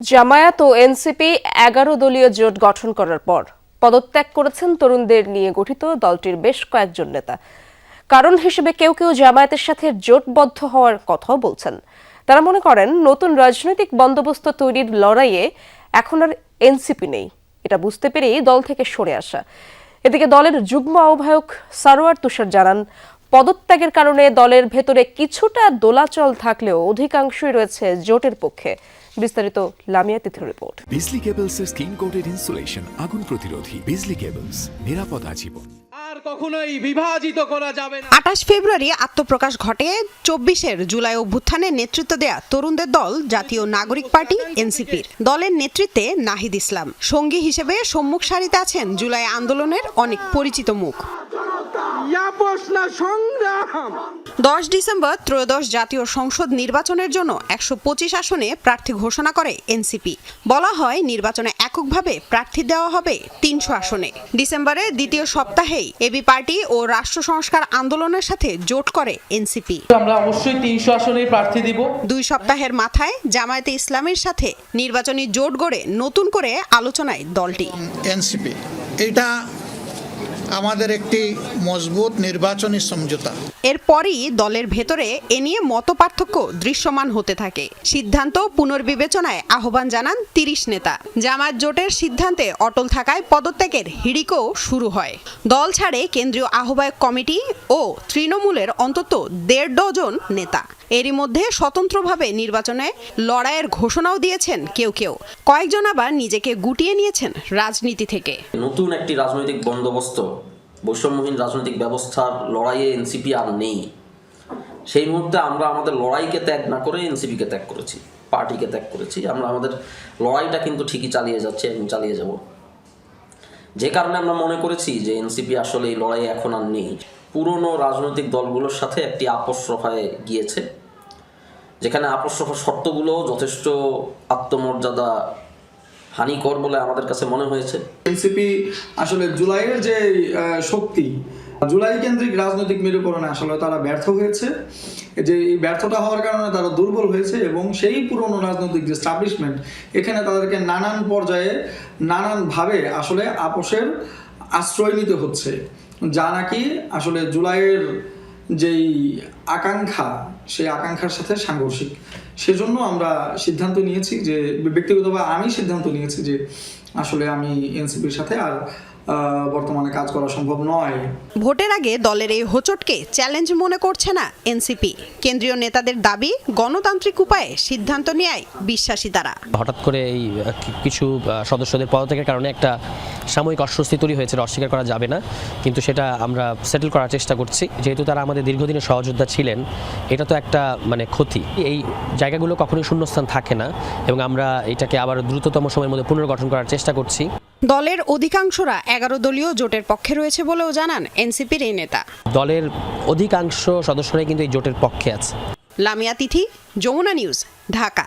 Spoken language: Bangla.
জামায়াত ও এনসিপি ১১ দলীয় জোট গঠন করার পর পদত্যাগ করেছেন তরুণদের নিয়ে গঠিত দলটির বেশ কয়েকজন নেতা। কারণ হিসেবে কেউ কেউ জামায়াতের সাথে জোটবদ্ধ হওয়ার কথাও বলছেন। তারা মনে করেন নতুন রাজনৈতিক বন্দোবস্ত তৈরির লড়াইয়ে এখন আর এনসিপি নেই, এটা বুঝতে পেরেই দল থেকে সরে আসা। এদিকে দলের যুগ্ম আহ্বায়ক সারোয়ার তুষার জানান, পদত্যাগের কারণে দলের ভেতরে কিছুটা দোলাচল থাকলেও অধিকাংশই রয়েছে জোটের পক্ষে। বিস্তারিত লামিয়া তিথির রিপোর্ট। বিজলি কেবলসের স্কিন কোটেড ইনসুলেশন আগুন প্রতিরোধী। বিজলি কেবলস, নিরাপদ আজীবন। আর কখনোই বিভাজিত করা যাবে না। ২৮ ফেব্রুয়ারি আত্মপ্রকাশ ঘটে ২৪ জুলাই অভ্যুত্থানে নেতৃত্ব দেয়া তরুণদের দল জাতীয় নাগরিক পার্টি এনসিপির। দলের নেতৃত্বে নাহিদ ইসলাম, সঙ্গী হিসেবে সম্মুখ সারিতে আছেন জুলাই আন্দোলনের অনেক পরিচিত মুখ। ১০ ডিসেম্বর ত্রয়োদশ জাতীয় সংসদ নির্বাচনের জন্য ১২৫ আসনে প্রার্থী ঘোষণা করে এনসিপি। বলা হয় নির্বাচনে এককভাবে প্রার্থী দেওয়া হবে ৩০০ আসনে। ডিসেম্বরের দ্বিতীয় সপ্তাহেই এবি পার্টি ও রাষ্ট্র সংস্কার আন্দোলনের সাথে জোট করে এনসিপি। আমরা অবশ্যই ৩০০ আসনেই প্রার্থী দিব। ২ সপ্তাহের মাথায় জামায়াতে ইসলামের সাথে নির্বাচনী জোট গড়ে নতুন করে আলোচনায় দলটি। এনসিপি এটা আমাদের একটি মজবুত নির্বাচনী সমঝোতা। এরপরই দলের ভেতরে এ নিয়ে মতপার্থক্য দৃশ্যমান হতে থাকে। সিদ্ধান্ত পুনর্বিবেচনায় আহ্বান জানান ৩০ নেতা। জামায়াত জোটের সিদ্ধান্তে অটল থাকায় পদত্যাগের হিড়িকও শুরু হয়। দল ছাড়ে কেন্দ্রীয় আহ্বায়ক কমিটি ও তৃণমূলের অন্তত ১.৫ ডজন নেতা। এরই মধ্যে স্বতন্ত্রভাবে নির্বাচনে লড়াইয়ের ঘোষণাও দিয়েছেন কেউ কেউ। কয়েকজন আবার নিজেকে গুটিয়ে নিয়েছেন রাজনীতি থেকে। নতুন একটি রাজনৈতিক বন্দোবস্ত, বৈষম্যহীন রাজনৈতিক ব্যবস্থার লড়াইয়ে এনসিপি আর নেই। সেই মুহূর্তে আমরা আমাদের লড়াইকে ত্যাগ না করে এনসিপিকে ত্যাগ করেছি, পার্টিকে ত্যাগ করেছি। আমরা আমাদের লড়াইটা কিন্তু ঠিকই চালিয়ে যাচ্ছি এবং চালিয়ে যাব। যে কারণে আমরা মনে করেছি যে এনসিপি আসলে এই লড়াইয়ে এখন আর নেই। পুরনো রাজনৈতিক দলগুলোর সাথে একটি আপোষ সভায় গিয়েছে, যেখানে আপোষ সভার শর্তগুলো যথেষ্ট আত্মমর্যাদা হানিকর বলে আমাদের কাছে মনে হয়েছে। এনসিপি আসলে জুলাইয়ের যে শক্তি, জুলাই কেন্দ্রিক রাজনৈতিক মেরুকরণে আসলে তারা ব্যর্থ হয়েছে। যে এই ব্যর্থতা হওয়ার কারণে তারা দুর্বল হয়েছে এবং সেই পুরনো রাজনৈতিক যে এস্টাবলিশমেন্ট, এখানে তাদেরকে নানান পর্যায়ে নানানভাবে আসলে আপোষের আশ্রয় নিতে হচ্ছে, যা নাকি আসলে জুলাইয়ের যেই আকাঙ্ক্ষা, সেই আকাঙ্ক্ষার সাথে সাংঘর্ষিক। সেজন্য আমরা সিদ্ধান্ত নিয়েছি যে, ব্যক্তিগতভাবে আমি সিদ্ধান্ত নিয়েছি যে আসলে আমি এনসিপির সাথে আর বর্তমানে কাজ করা সম্ভব নয়। ভোটের আগে দলের এই হোঁচটকে চ্যালেঞ্জ মনে করছে না এনসিপি। কেন্দ্রীয় নেতাদের দাবি, গণতান্ত্রিক উপায়ে সিদ্ধান্ত নেয় বিশ্বাসী তারা। হঠাৎ করে এই কিছু সদস্যদের পদত্যাগের কারণে একটা সাময়িক অস্বস্তি তৈরি হয়েছে, অস্বীকার করা যাবে না, কিন্তু সেটা আমরা সেটেল করার চেষ্টা করছি। যেহেতু তারা আমাদের দীর্ঘদিনের সহযোদ্ধা ছিলেন, এটা তো একটা ক্ষতি। এই জায়গাগুলো কখনোই শূন্যস্থান থাকে না এবং আমরা এটাকে আবার দ্রুততম সময়ের মধ্যে পুনর্গঠন করার চেষ্টা করছি। দলের অধিকাংশরা ১১ দলীয় জোটের পক্ষে রয়েছে বলেও জানান এনসিপির এই নেতা। দলের অধিকাংশ সদস্যরাই কিন্তু এই জোটের পক্ষে আছে। লামিয়া তিথি, যমুনা নিউজ, ঢাকা।